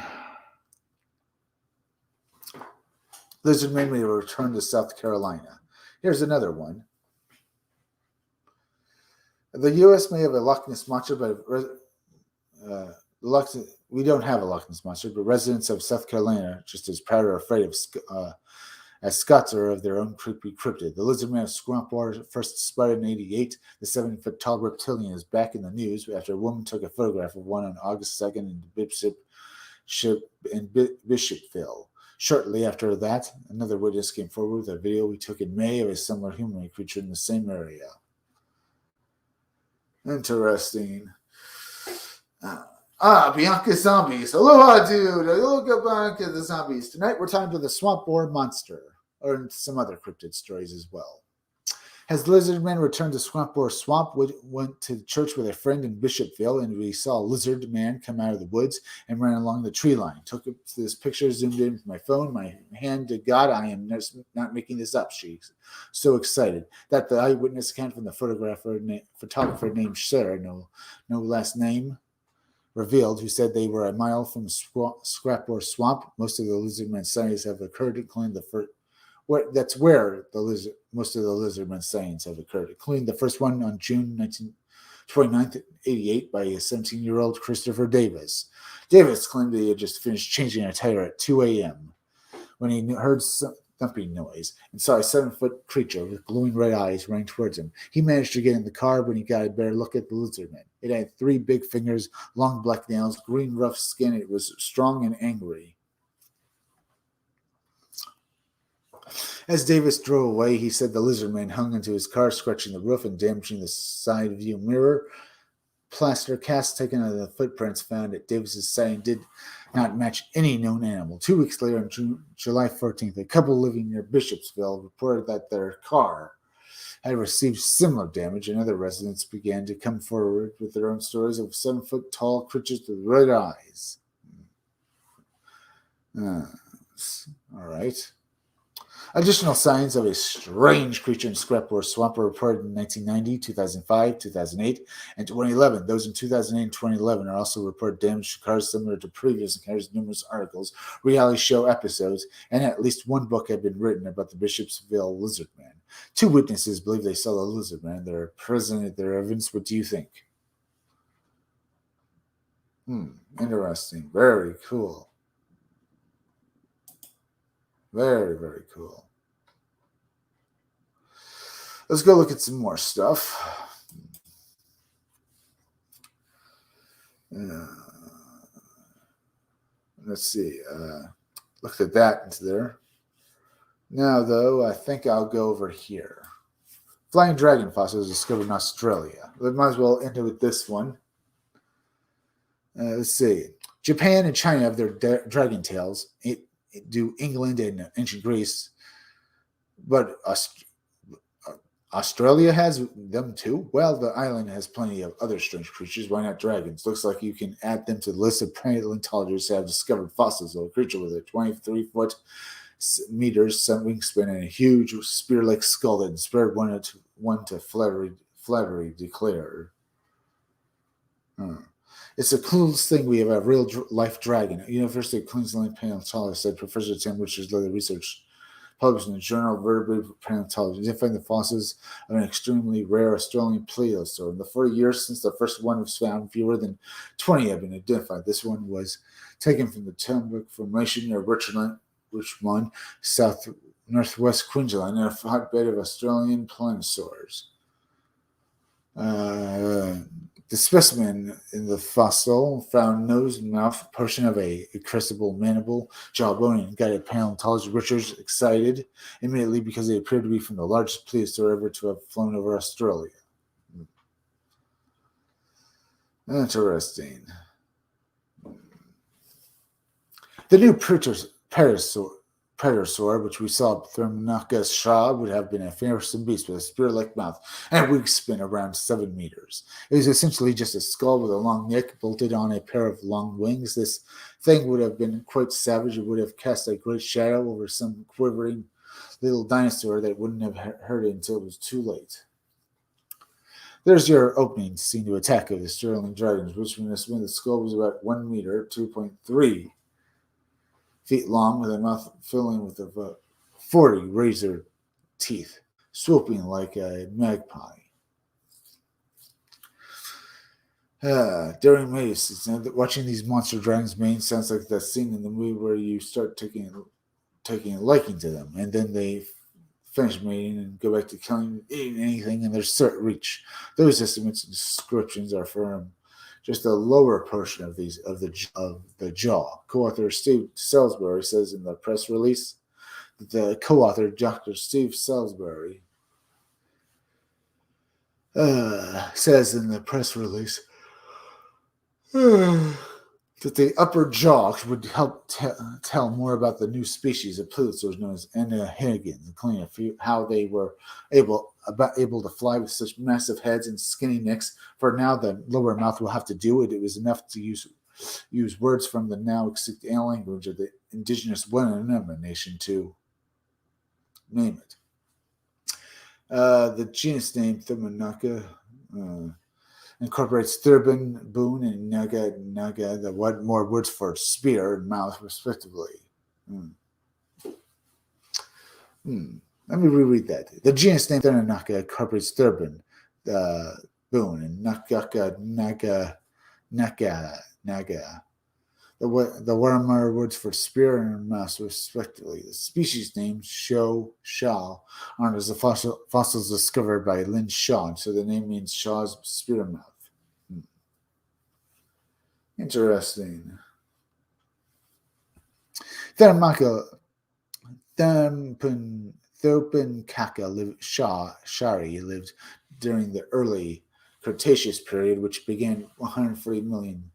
Lizard man may return to South Carolina. Here's another one. The U.S. may have a Loch Ness monster, but we don't have a Loch Ness monster, but residents of South Carolina are just as proud or afraid of as Scots are of their own creepy cryptid. The lizard man of Scrumpwater, first spotted in 1988, the 7-foot-tall reptilian is back in the news after a woman took a photograph of one on August 2nd in Bishopville. Shortly after that, another witness came forward with a video we took in May of a similar humanoid creature in the same area. Interesting. Bianca Zombies. Aloha, dude. Aloha, Bianca the Zombies. Tonight we're talking to the Swamp Boar Monster, or some other cryptid stories as well. As Lizard Man returned to Swamp Boar Swamp, went to church with a friend in Bishopville, and we saw Lizard Man come out of the woods and ran along the tree line. Took this picture, zoomed in with my phone, my hand to God, I am not making this up. She's so excited. That the eyewitness account from the photographer named Sarah, no last name, revealed, who said they were a mile from Scrapboard Swamp. Most of the Lizard Man sightings have occurred, including the first. That's where most of the Lizardman sightings have occurred, including the first one on June 29th, 88, by a 17-year-old Christopher Davis. Davis claimed that he had just finished changing a tire at 2 a.m. when he heard some thumping noise and saw a 7-foot creature with glowing red eyes running towards him. He managed to get in the car when he got a better look at the Lizardman. It had 3 big fingers, long black nails, green rough skin. It was strong and angry. As Davis drove away, he said the Lizardman hung into his car, scratching the roof and damaging the side view mirror. Plaster casts taken of the footprints found at Davis's sighting did not match any known animal. 2 weeks later, on July 14th, a couple living near Bishopsville reported that their car had received similar damage, and other residents began to come forward with their own stories of 7-foot-tall creatures with red eyes. All right. Additional signs of a strange creature in Scrapboard Swamp were reported in 1990, 2005, 2008, and 2011. Those in 2008 and 2011 are also reported damage to cars similar to previous encounters. Numerous articles, reality show episodes, and at least one book have been written about the Bishopsville Lizard Man. 2 witnesses believe they saw the Lizard Man. They're present at their evidence. What do you think? Interesting. Very cool. Very, very cool. Let's go look at some more stuff. Let's see. Look at that into there. Now, though, I think I'll go over here. Flying dragon fossils discovered in Australia. We might as well end with this one. Let's see. Japan and China have their dragon tails. Do England and ancient Greece, but Australia has them too. Well, the island has plenty of other strange creatures. Why not dragons? Looks like you can add them to the list of paleontologists that have discovered fossils of a creature with a 23-foot meters, some wingspan, and a huge spear-like skull that inspired one to flattery declare. It's the coolest thing we have a real life dragon. University of Queensland paleontologist said Professor Tim Richards led the research published in the Journal of Vertebrate Paleontology, identifying the fossils of an extremely rare Australian plesiosaur. In the 40 years since the first one was found, fewer than 20 have been identified. This one was taken from the Timbuk Formation near Richmond, northwest Queensland, in a hotbed of Australian pliosaurs. The specimen in the fossil found nose and mouth portion of a crustaceous mandible, jawbone, and got paleontologist Richards excited immediately because they appeared to be from the largest plesiosaur ever to have flown over Australia. Interesting. The new Pterosaur, which we saw at Thermonaca Shaw, would have been a fearsome beast with a spear-like mouth and a wingspan around 7 meters. It was essentially just a skull with a long neck bolted on a pair of long wings. This thing would have been quite savage. It would have cast a great shadow over some quivering little dinosaur that wouldn't have heard it until it was too late. There's your opening scene to Attack of the Sterling Dragons, which when the skull was about 1 meter, 2.3 feet long, with a mouth filling with about 40 razor teeth, swooping like a magpie. During mates, watching these monster dragons mane sounds like that scene in the movie where you start taking a liking to them, and then they finish mating and go back to killing, eating anything in their reach. Those estimates and descriptions are from just the lower portion of the jaw. Co-author Steve Salisbury says in the press release that the co-author Dr. Steve Salisbury says in the press release that the upper jaw would help tell more about the new species of plesiosaurs known as anahegans, including how they were able to fly with such massive heads and skinny necks. For now, the lower mouth will have to do it. It was enough to use words from the now extinct language of the indigenous Wenonama nation to name it. The genus name Thermonaka incorporates thurbin, boon, and naga, the more words for spear and mouth, respectively. Let me reread that. The genus name Thermonaka incorporates thurbin, boon, and naga. The warmer words for spear and mouse, respectively. The species names Shaw aren't as the fossils discovered by Lin Shaw, so the name means Shaw's spear mouth. Interesting. Thopenkaka Shari lived during the early Cretaceous period, which began 140 million.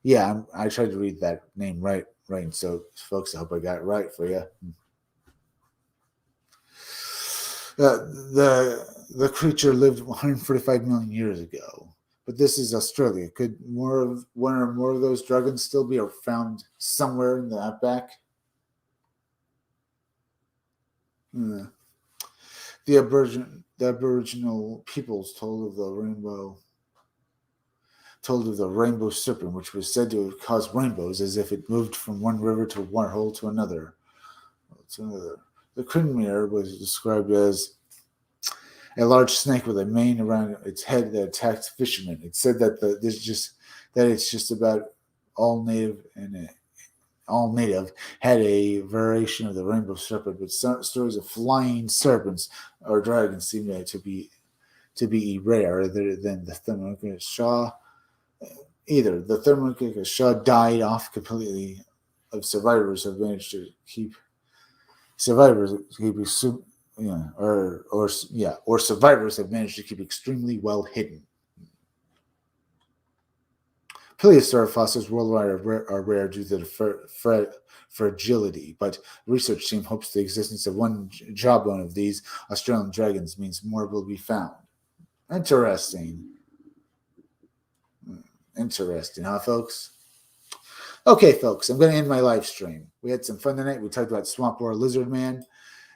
Yeah, I tried to read that name right. So, folks, I hope I got it right for you. The creature lived 145 million years ago, but this is Australia. Could one or more of those dragons still be found somewhere in the outback? The Aboriginal peoples told of the rainbow serpent, which was said to cause rainbows as if it moved from one river to one hole to another. The Crinmere was described as a large snake with a mane around its head that attacked fishermen. It said that it's just about all native had a variation of the rainbow serpent, but stories of flying serpents or dragons seem to be rare, rather than the Thermonaka Shaw. Either the Thermonaka Shaw died off completely. Of survivors have managed to keep survivors have managed to keep extremely well hidden. Plesiosaur fossils worldwide are rare due to the fragility, but the research team hopes the existence of one jawbone of these Australian dragons means more will be found. Interesting, huh, folks? Okay, folks, I'm going to end my live stream. We had some fun tonight. We talked about Swamp War Lizard Man.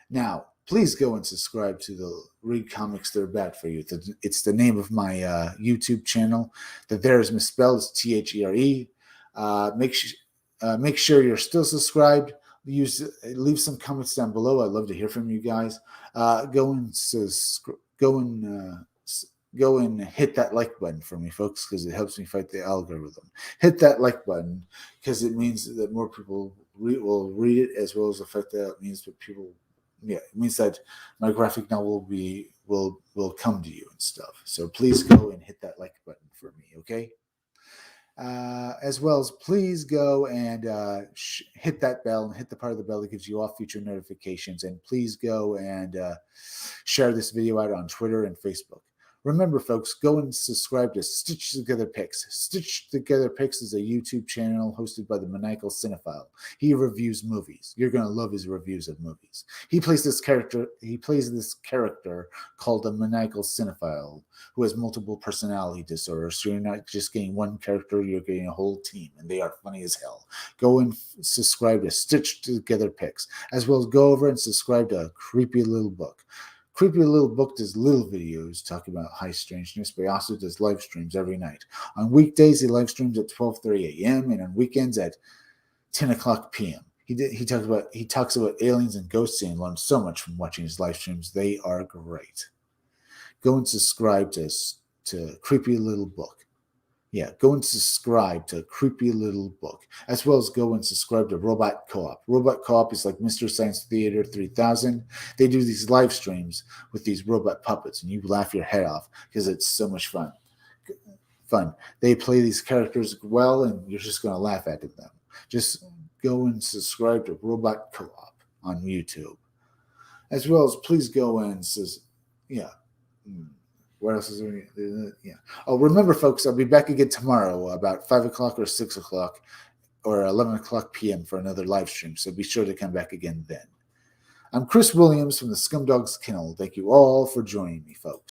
Now, please go and subscribe to the Read Comics They're Bad for You. It's the name of my YouTube channel. The there is misspelled. It's THERE. Make sure you're still subscribed. Leave some comments down below. I'd love to hear from you guys. Go and hit that like button for me, folks, because it helps me fight the algorithm. Hit that like button because it means that more people will read it, as well as the fact that it means that people. Yeah, it means that my graphic novel will come to you and stuff. So please go and hit that like button for me, okay? As well as please go and hit that bell and hit the part of the bell that gives you all future notifications. And please go and share this video out on Twitter and Facebook. Remember, folks, go and subscribe to Stitch Together Picks. Stitch Together Picks is a YouTube channel hosted by the Maniacal Cinephile. He reviews movies. You're going to love his reviews of movies. He plays this character called the Maniacal Cinephile, who has multiple personality disorders. So you're not just getting one character, you're getting a whole team, and they are funny as hell. Go and subscribe to Stitch Together Picks, as well as go over and subscribe to Creepy Little Book. Creepy Little Book does little videos talking about high strangeness, but he also does live streams every night. On weekdays, he live streams at 12:30 a.m. and on weekends at 10 o'clock p.m. He talks about aliens and ghosts and learns so much from watching his live streams. They are great. Go and subscribe to Creepy Little Book. Yeah, go and subscribe to Creepy Little Book, as well as go and subscribe to Robot Co-op. Robot Co-op is like Mr. Science Theater 3000. They do these live streams with these robot puppets, and you laugh your head off because it's so much fun. They play these characters well, and you're just going to laugh at them. Just go and subscribe to Robot Co-op on YouTube, as well as please go and What else is there? Yeah. Oh, remember, folks, I'll be back again tomorrow about 5 o'clock or 6 o'clock or 11 o'clock p.m. for another live stream. So be sure to come back again then. I'm Chris Williams from the Scumdogs Kennel. Thank you all for joining me, folks.